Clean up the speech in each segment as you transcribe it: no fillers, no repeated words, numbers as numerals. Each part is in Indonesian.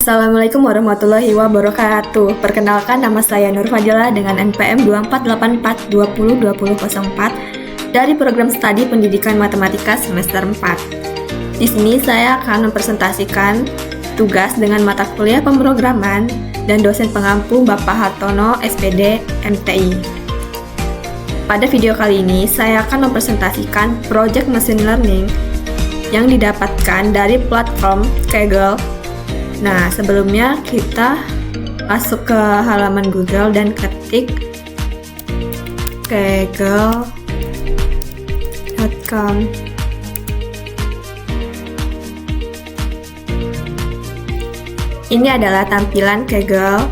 Assalamualaikum warahmatullahi wabarakatuh. Perkenalkan, nama saya Nur Fadilah dengan NPM 2484202004 dari program studi Pendidikan Matematika semester 4. Di sini saya akan mempresentasikan tugas dengan mata kuliah pemrograman dan dosen pengampu Bapak Hartono, SPD, MTI. Pada video kali ini, saya akan mempresentasikan project machine learning yang didapatkan dari platform Kaggle. Nah, sebelumnya kita masuk ke halaman Google dan ketik kaggle.com. Ini adalah tampilan Kaggle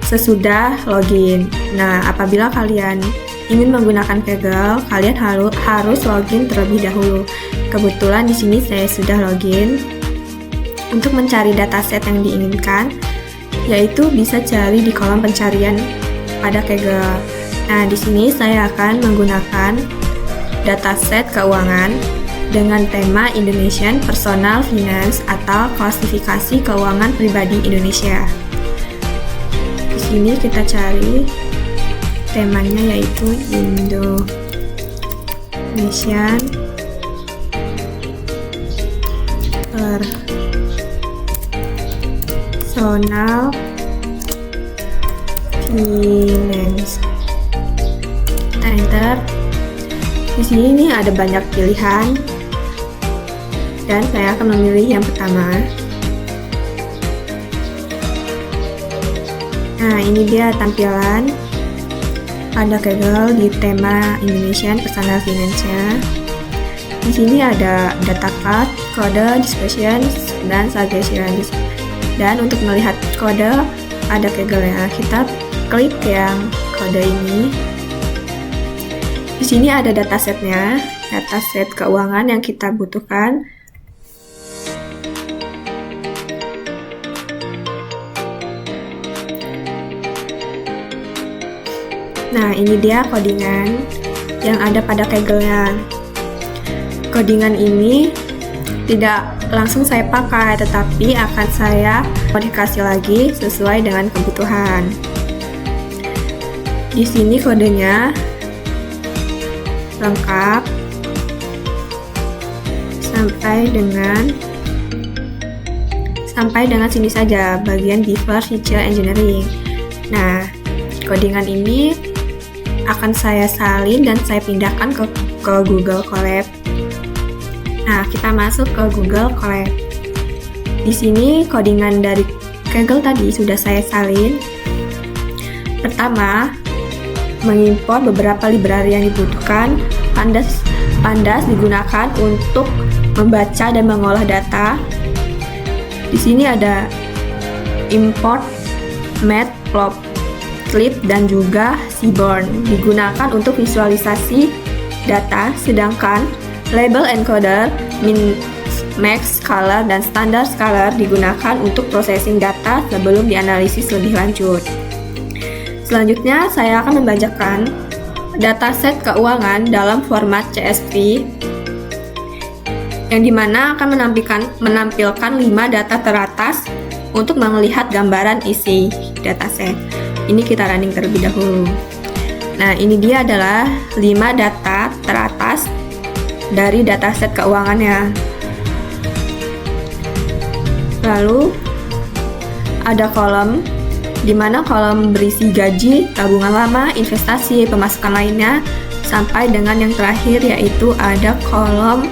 sesudah login. Nah, apabila kalian ingin menggunakan Kaggle, kalian harus login terlebih dahulu. Kebetulan di sini saya sudah login. Untuk mencari dataset yang diinginkan, yaitu bisa cari di kolom pencarian pada Kaggle. Nah, di sini saya akan menggunakan dataset keuangan dengan tema Indonesian Personal Finance atau klasifikasi keuangan pribadi Indonesia. Di sini kita cari temanya yaitu Indonesian Personal Finance. Kita enter. Di sini ada banyak pilihan dan saya akan memilih yang pertama. Nah, ini dia tampilan pada Kaggle di tema Indonesian Personal Finance-nya. Di sini ada data card, kode, description, dan suggestions. Dan untuk melihat kode ada Kaggle-nya, kita klik yang kode ini. Di sini ada datasetnya, dataset keuangan yang kita butuhkan. Nah, ini dia codingan yang ada pada Kaggle-nya. Codingan ini tidak langsung saya pakai, tetapi akan saya modifikasi lagi sesuai dengan kebutuhan. Di sini kodenya lengkap sampai dengan sini saja bagian Beaver Feature Engineering. Nah, codingan ini akan saya salin dan saya pindahkan ke Google Colab. Nah, kita masuk ke Google Colab. Di sini codingan dari Kaggle tadi sudah saya salin. Pertama, mengimport beberapa library yang dibutuhkan. Pandas digunakan untuk membaca dan mengolah data. Di sini ada import Matplotlib dan juga Seaborn digunakan untuk visualisasi data, sedangkan label encoder, min, max, color, dan standard color digunakan untuk processing data sebelum dianalisis lebih lanjut. Selanjutnya, saya akan membacakan dataset keuangan dalam format CSV yang dimana akan menampilkan 5 data teratas untuk melihat gambaran isi dataset. Ini kita running terlebih dahulu. Nah, ini dia adalah 5 data teratas dari dataset keuangannya. Lalu ada kolom di mana kolom berisi gaji, tabungan lama, investasi, pemasukan lainnya, sampai dengan yang terakhir yaitu ada kolom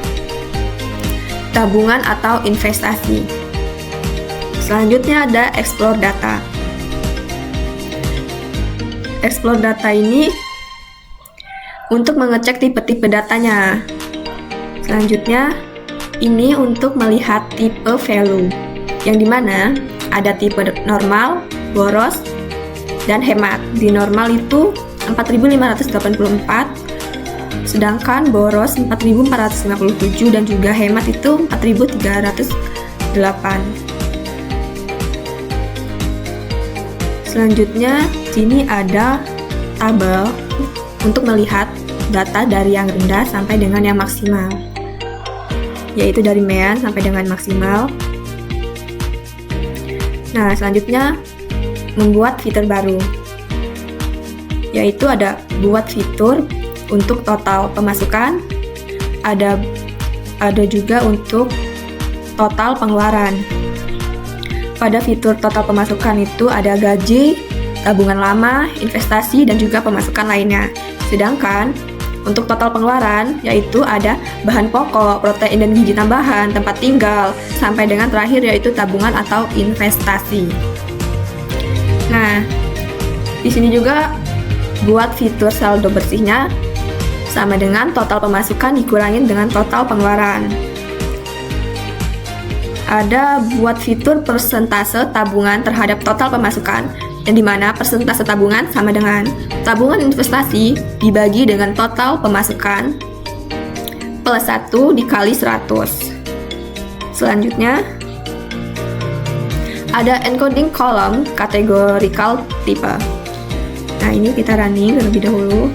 tabungan atau investasi. Selanjutnya ada explore data. Explore data ini untuk mengecek tipe-tipe datanya. Selanjutnya, ini untuk melihat tipe value, yang dimana ada tipe normal, boros, dan hemat. Di normal itu 4.584, sedangkan boros 4.457, dan juga hemat itu 4.308. Selanjutnya, sini ada tabel untuk melihat data dari yang rendah sampai dengan yang maksimal, yaitu dari median sampai dengan maksimal. Nah, selanjutnya membuat fitur baru, yaitu ada buat fitur untuk total pemasukan, ada juga untuk total pengeluaran. Pada fitur total pemasukan itu ada gaji, tabungan lama, investasi, dan juga pemasukan lainnya. Sedangkan untuk total pengeluaran yaitu ada bahan pokok, protein dan gizi tambahan, tempat tinggal, sampai dengan terakhir yaitu tabungan atau investasi. Nah, di sini juga buat fitur saldo bersihnya sama dengan total pemasukan dikurangin dengan total pengeluaran. Ada buat fitur persentase tabungan terhadap total pemasukan, yang dimana persentase tabungan sama dengan tabungan investasi dibagi dengan total pemasukan plus 1 dikali 100. Selanjutnya ada encoding column categorical type. Nah, ini kita running terlebih dahulu.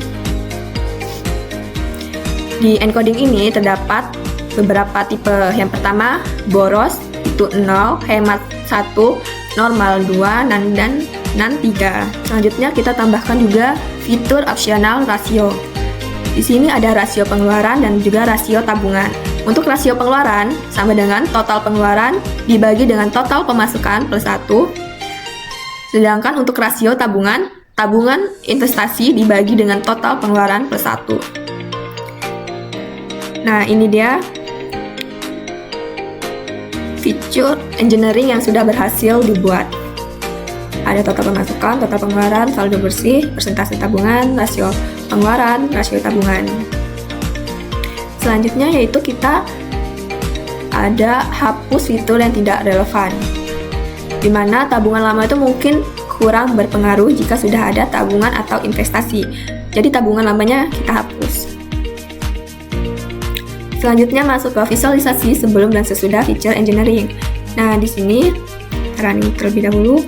Di encoding ini terdapat beberapa tipe. Yang pertama, boros itu 0, hemat 1, normal 2, dan 3. Selanjutnya kita tambahkan juga fitur opsional rasio. Di sini ada rasio pengeluaran dan juga rasio tabungan. Untuk rasio pengeluaran sama dengan total pengeluaran dibagi dengan total pemasukan plus 1. Sedangkan untuk rasio tabungan investasi dibagi dengan total pengeluaran plus 1. Nah, ini dia fitur engineering yang sudah berhasil dibuat. Ada total pemasukan, total pengeluaran, saldo bersih, persentase tabungan, rasio pengeluaran, rasio tabungan. Selanjutnya yaitu kita ada hapus fitur yang tidak relevan, dimana tabungan lama itu mungkin kurang berpengaruh jika sudah ada tabungan atau investasi. Jadi tabungan lamanya kita hapus. Selanjutnya masuk ke visualisasi sebelum dan sesudah feature engineering. Nah, di sini running terlebih dahulu.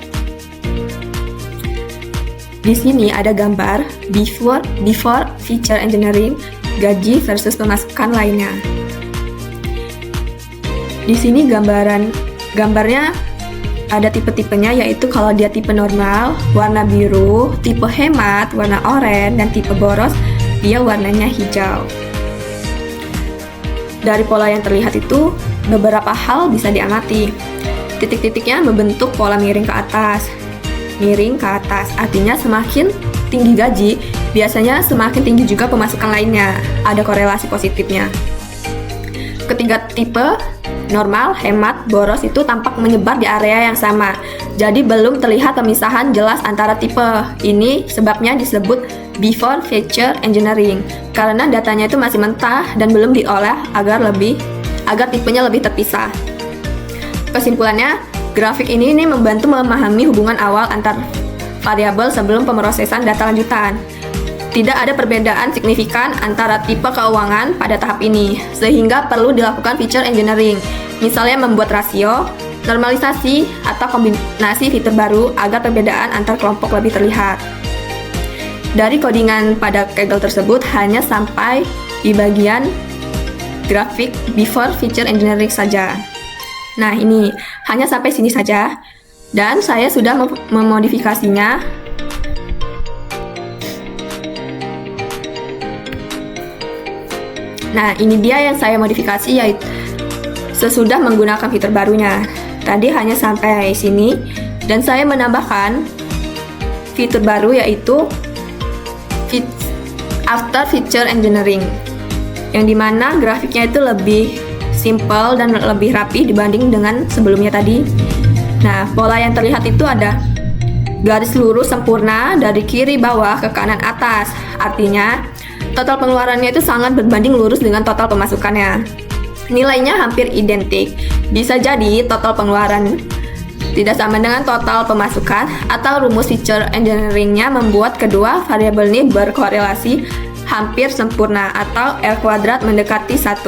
Di sini ada gambar before feature engineering, gaji versus pemasukan lainnya. Di sini gambarnya ada tipe-tipenya, yaitu kalau dia tipe normal warna biru, tipe hemat warna oranye, dan tipe boros dia warnanya hijau. Dari pola yang terlihat itu, beberapa hal bisa diamati. Titik-titiknya membentuk pola miring ke atas. Miring ke atas, artinya semakin tinggi gaji, biasanya semakin tinggi juga pemasukan lainnya. Ada korelasi positifnya. Ketiga tipe, normal, hemat, boros itu tampak menyebar di area yang sama. Jadi belum terlihat pemisahan jelas antara tipe. Ini sebabnya disebut before feature engineering, karena datanya itu masih mentah dan belum diolah agar tipenya lebih terpisah. Kesimpulannya, grafik ini membantu memahami hubungan awal antar variabel sebelum pemrosesan data lanjutan. Tidak ada perbedaan signifikan antara tipe keuangan pada tahap ini, sehingga perlu dilakukan feature engineering, misalnya membuat rasio, normalisasi, atau kombinasi fitur baru agar perbedaan antar kelompok lebih terlihat. Dari codingan pada Kaggle tersebut hanya sampai di bagian grafik before feature engineering saja. Nah, ini hanya sampai sini saja, dan saya sudah memodifikasinya. Nah, ini dia yang saya modifikasi, yaitu sesudah menggunakan fitur barunya. Tadi hanya sampai sini, dan saya menambahkan fitur baru, yaitu after feature engineering, yang dimana grafiknya itu lebih simple dan lebih rapi dibanding dengan sebelumnya tadi. Nah, pola yang terlihat itu ada garis lurus sempurna dari kiri bawah ke kanan atas, artinya total pengeluarannya itu sangat berbanding lurus dengan total pemasukannya. Nilainya hampir identik. Bisa jadi total pengeluaran tidak sama dengan total pemasukan, atau rumus feature engineering-nya membuat kedua variabel ini berkorelasi hampir sempurna, atau R kuadrat mendekati 1.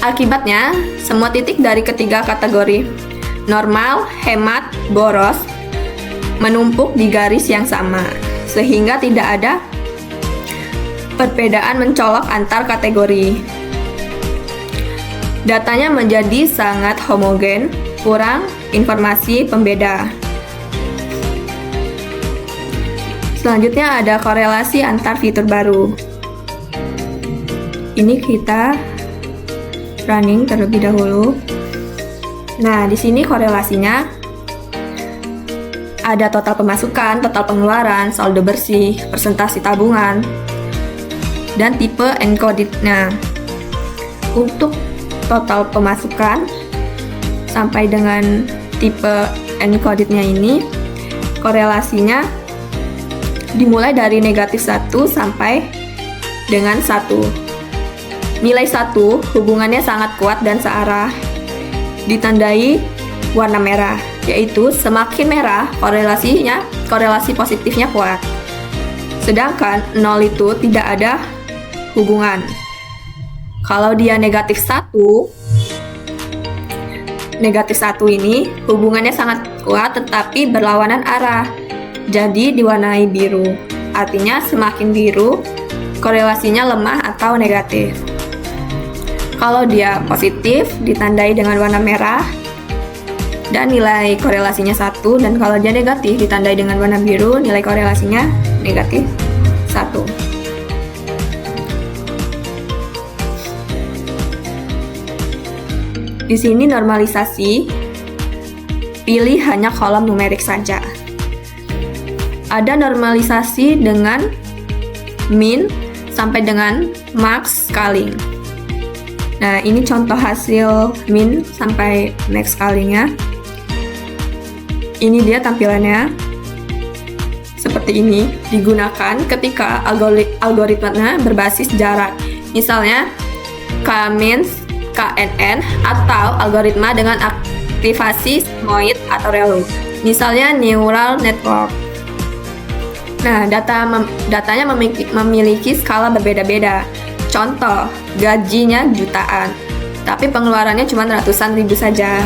Akibatnya, semua titik dari ketiga kategori normal, hemat, boros menumpuk di garis yang sama, sehingga tidak ada perbedaan mencolok antar kategori. Datanya menjadi sangat homogen, kurang informasi pembeda. Selanjutnya ada korelasi antar fitur baru. Ini kita running terlebih dahulu. Nah, di sini korelasinya ada total pemasukan, total pengeluaran, saldo bersih, persentase tabungan, dan tipe encoded. Nah, untuk total pemasukan sampai dengan tipe encodednya ini, korelasinya dimulai dari -1 sampai dengan 1. Nilai 1 hubungannya sangat kuat dan searah, ditandai warna merah, yaitu semakin merah korelasi positifnya kuat. Sedangkan 0 itu tidak ada hubungan. Kalau dia -1 ini hubungannya sangat kuat tetapi berlawanan arah, jadi diwarnai biru. Artinya semakin biru korelasinya lemah atau negatif. Kalau dia positif ditandai dengan warna merah dan nilai korelasinya 1, dan kalau dia negatif ditandai dengan warna biru, nilai korelasinya negatif 1. Di sini normalisasi, pilih hanya kolom numerik saja. Ada normalisasi dengan min sampai dengan max scaling. Nah, ini contoh hasil min sampai max scalingnya. Ini dia tampilannya. Seperti ini, digunakan ketika algoritmanya berbasis jarak. Misalnya K-min, KNN, atau algoritma dengan aktivasi sigmoid atau ReLU. Misalnya neural network. Nah, datanya memiliki skala berbeda-beda. Contoh, gajinya jutaan, tapi pengeluarannya cuma ratusan ribu saja.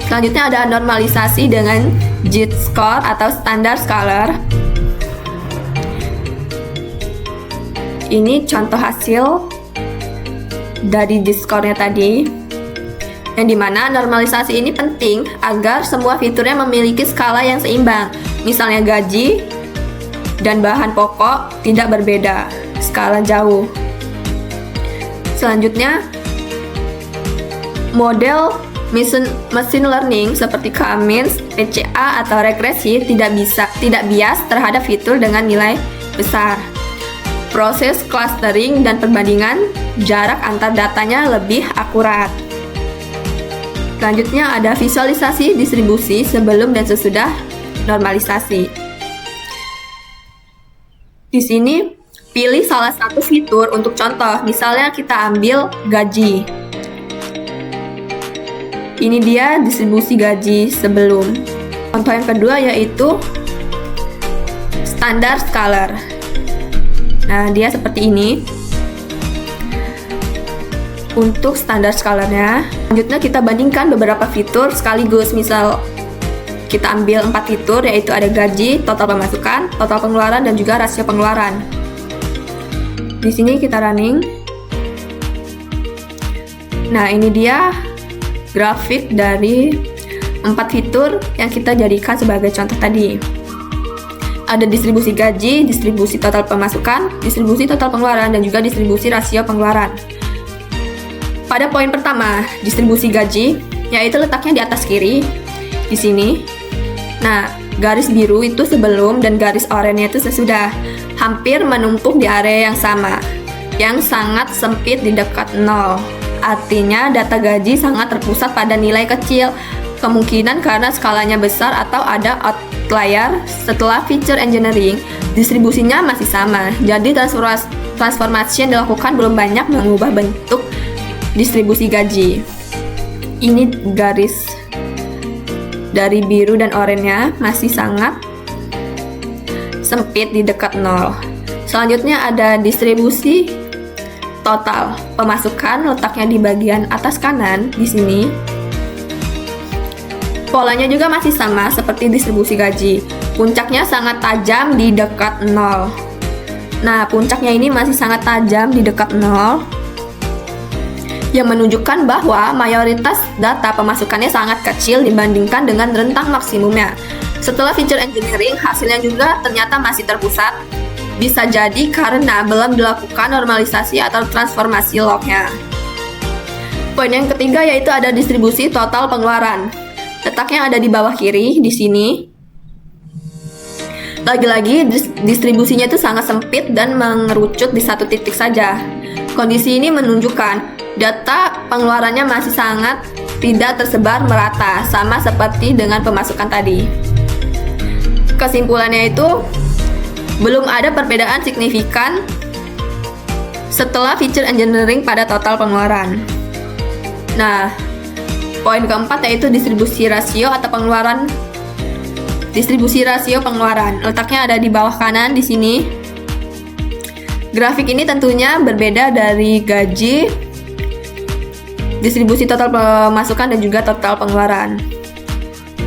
Selanjutnya ada normalisasi dengan JIT score atau standar scalar. Ini contoh hasil dari JIT score-nya tadi, yang dimana normalisasi ini penting agar semua fiturnya memiliki skala yang seimbang. Misalnya gaji dan bahan pokok tidak berbeda skala jauh. Selanjutnya, model machine learning seperti K-min, PCA atau regresi tidak bias terhadap fitur dengan nilai besar. Proses clustering dan perbandingan jarak antar datanya lebih akurat. Selanjutnya ada visualisasi distribusi sebelum dan sesudah normalisasi. Di sini pilih salah satu fitur untuk contoh, misalnya kita ambil gaji. Ini dia distribusi gaji sebelum. Contoh yang kedua yaitu standar scalar. Nah, dia seperti ini. Untuk standar scalarnya, selanjutnya kita bandingkan beberapa fitur sekaligus. Misal kita ambil 4 fitur, yaitu ada gaji, total pemasukan, total pengeluaran, dan juga rasio pengeluaran. Di sini kita running. Nah, ini dia grafik dari 4 fitur yang kita jadikan sebagai contoh tadi. Ada distribusi gaji, distribusi total pemasukan, distribusi total pengeluaran, dan juga distribusi rasio pengeluaran. Pada poin pertama, distribusi gaji, yaitu letaknya di atas kiri, di sini. Nah, garis biru itu sebelum dan garis oranye itu sesudah, hampir menumpuk di area yang sama, yang sangat sempit di dekat 0. Artinya data gaji sangat terpusat pada nilai kecil, kemungkinan karena skalanya besar atau ada outlier. Setelah feature engineering, distribusinya masih sama, jadi transformasi yang dilakukan belum banyak mengubah bentuk distribusi gaji. Ini garis dari biru dan oranye masih sangat sempit di dekat 0. Selanjutnya ada distribusi total pemasukan, letaknya di bagian atas kanan di sini. Polanya juga masih sama seperti distribusi gaji. Puncaknya sangat tajam di dekat 0. Nah, puncaknya ini masih sangat tajam di dekat 0. yang menunjukkan bahwa mayoritas data pemasukannya sangat kecil dibandingkan dengan rentang maksimumnya. Setelah feature engineering, hasilnya juga ternyata masih terpusat. Bisa jadi karena belum dilakukan normalisasi atau transformasi lognya. Poin yang ketiga yaitu ada distribusi total pengeluaran. Letaknya ada di bawah kiri di sini. Lagi-lagi distribusinya itu sangat sempit dan mengerucut di satu titik saja. Kondisi ini menunjukkan data pengeluarannya masih sangat tidak tersebar merata, sama seperti dengan pemasukan tadi. Kesimpulannya itu, belum ada perbedaan signifikan setelah feature engineering pada total pengeluaran. Nah, poin keempat yaitu distribusi rasio atau pengeluaran. Distribusi rasio pengeluaran, letaknya ada di bawah kanan di sini. Grafik ini tentunya berbeda dari gaji, distribusi total pemasukan dan juga total pengeluaran.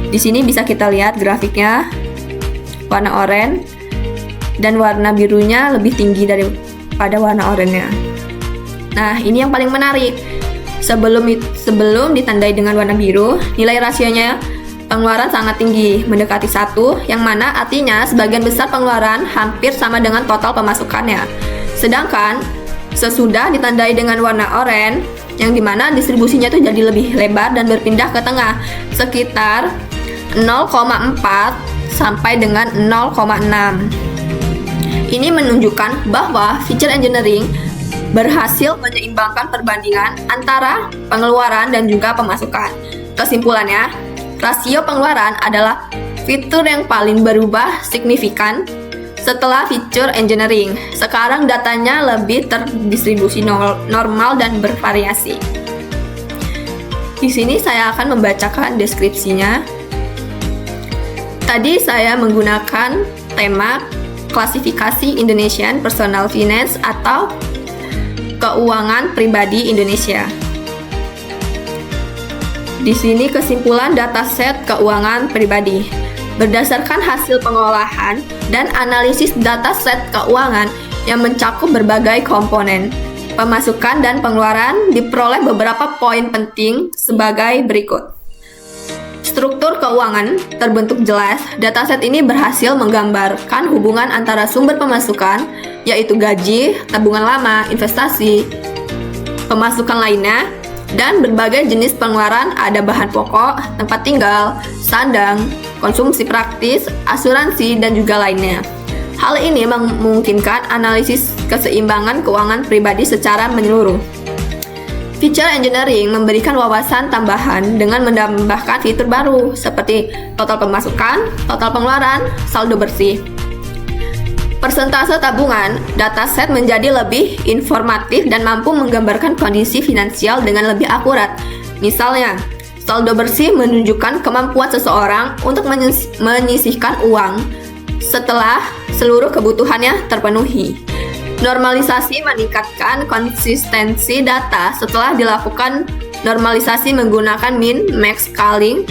Di sini bisa kita lihat grafiknya, warna oranye dan warna birunya lebih tinggi daripada warna oranye-nya. Nah, ini yang paling menarik. Sebelum ditandai dengan warna biru, nilai rasionya pengeluaran sangat tinggi, mendekati 1, yang mana artinya sebagian besar pengeluaran hampir sama dengan total pemasukannya. Sedangkan sesudah ditandai dengan warna oranye, yang dimana distribusinya itu jadi lebih lebar dan berpindah ke tengah, sekitar 0,4 sampai dengan 0,6. Ini menunjukkan bahwa feature engineering berhasil menyeimbangkan perbandingan antara pengeluaran dan juga pemasukan. Kesimpulannya, rasio pengeluaran adalah fitur yang paling berubah signifikan setelah feature engineering. Sekarang datanya lebih terdistribusi normal dan bervariasi. Di sini saya akan membacakan deskripsinya. Tadi saya menggunakan tema klasifikasi Indonesian Personal Finance atau keuangan pribadi Indonesia. Di sini kesimpulan dataset keuangan pribadi. Berdasarkan hasil pengolahan dan analisis dataset keuangan yang mencakup berbagai komponen, pemasukan dan pengeluaran, diperoleh beberapa poin penting sebagai berikut. Struktur keuangan terbentuk jelas. Dataset ini berhasil menggambarkan hubungan antara sumber pemasukan, yaitu gaji, tabungan lama, investasi, pemasukan lainnya, dan berbagai jenis pengeluaran, ada bahan pokok, tempat tinggal, sandang, konsumsi praktis, asuransi, dan juga lainnya. Hal ini memungkinkan analisis keseimbangan keuangan pribadi secara menyeluruh. Feature engineering memberikan wawasan tambahan dengan menambahkan fitur baru seperti total pemasukan, total pengeluaran, saldo bersih. Persentase tabungan, dataset menjadi lebih informatif dan mampu menggambarkan kondisi finansial dengan lebih akurat. Misalnya, saldo bersih menunjukkan kemampuan seseorang untuk menyisihkan uang setelah seluruh kebutuhannya terpenuhi. Normalisasi meningkatkan konsistensi data setelah dilakukan normalisasi menggunakan min-max scaling.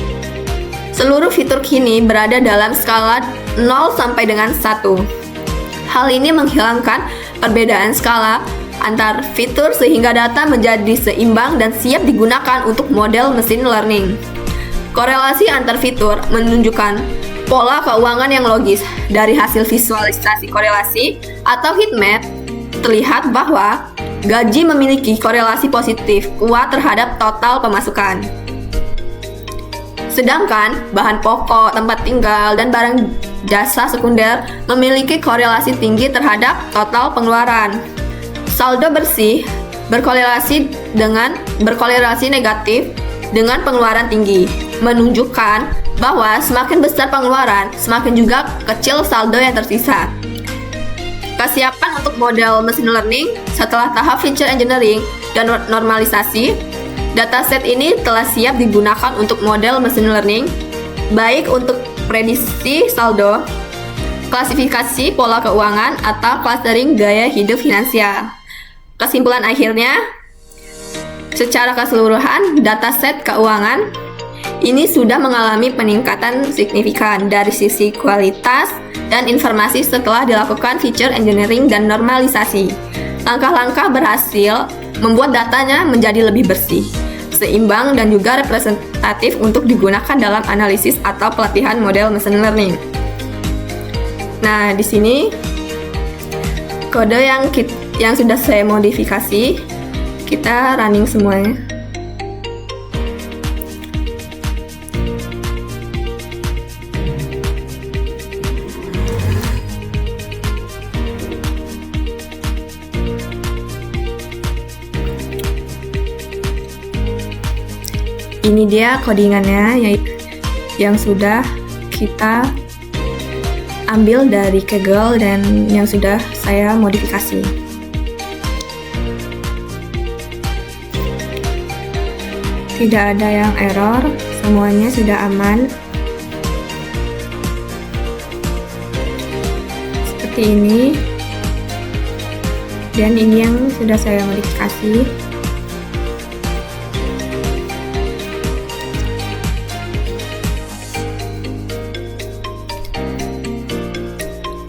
Seluruh fitur kini berada dalam skala 0 sampai dengan 1. Hal ini menghilangkan perbedaan skala antar fitur sehingga data menjadi seimbang dan siap digunakan untuk model machine learning. Korelasi antar fitur menunjukkan pola keuangan yang logis. Dari hasil visualisasi korelasi atau heat map, terlihat bahwa gaji memiliki korelasi positif kuat terhadap total pemasukan. Sedangkan bahan pokok, tempat tinggal, dan barang jasa sekunder memiliki korelasi tinggi terhadap total pengeluaran. Saldo bersih berkorelasi negatif dengan pengeluaran tinggi, menunjukkan bahwa semakin besar pengeluaran, semakin juga kecil saldo yang tersisa. Kesiapan untuk model machine learning setelah tahap feature engineering dan normalisasi, dataset ini telah siap digunakan untuk model machine learning, baik untuk prediksi saldo, klasifikasi pola keuangan, atau clustering gaya hidup finansial. Kesimpulan akhirnya, secara keseluruhan, dataset keuangan ini sudah mengalami peningkatan signifikan dari sisi kualitas dan informasi setelah dilakukan feature engineering dan normalisasi. Langkah-langkah berhasil membuat datanya menjadi lebih bersih, seimbang, dan juga representatif untuk digunakan dalam analisis atau pelatihan model machine learning. Nah, di sini kode yang sudah saya modifikasi, kita running semuanya. Ini dia codingannya yang sudah kita ambil dari Kaggle dan yang sudah saya modifikasi. Tidak ada yang error, semuanya sudah aman. Seperti ini. Dan ini yang sudah saya modifikasi.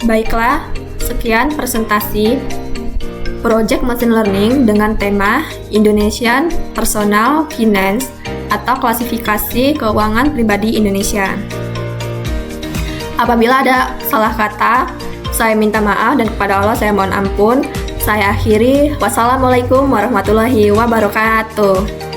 Baiklah, sekian presentasi Project Machine Learning dengan tema Indonesian Personal Finance atau klasifikasi keuangan pribadi Indonesia. Apabila ada salah kata, saya minta maaf dan kepada Allah saya mohon ampun. Saya akhiri. Wassalamualaikum warahmatullahi wabarakatuh.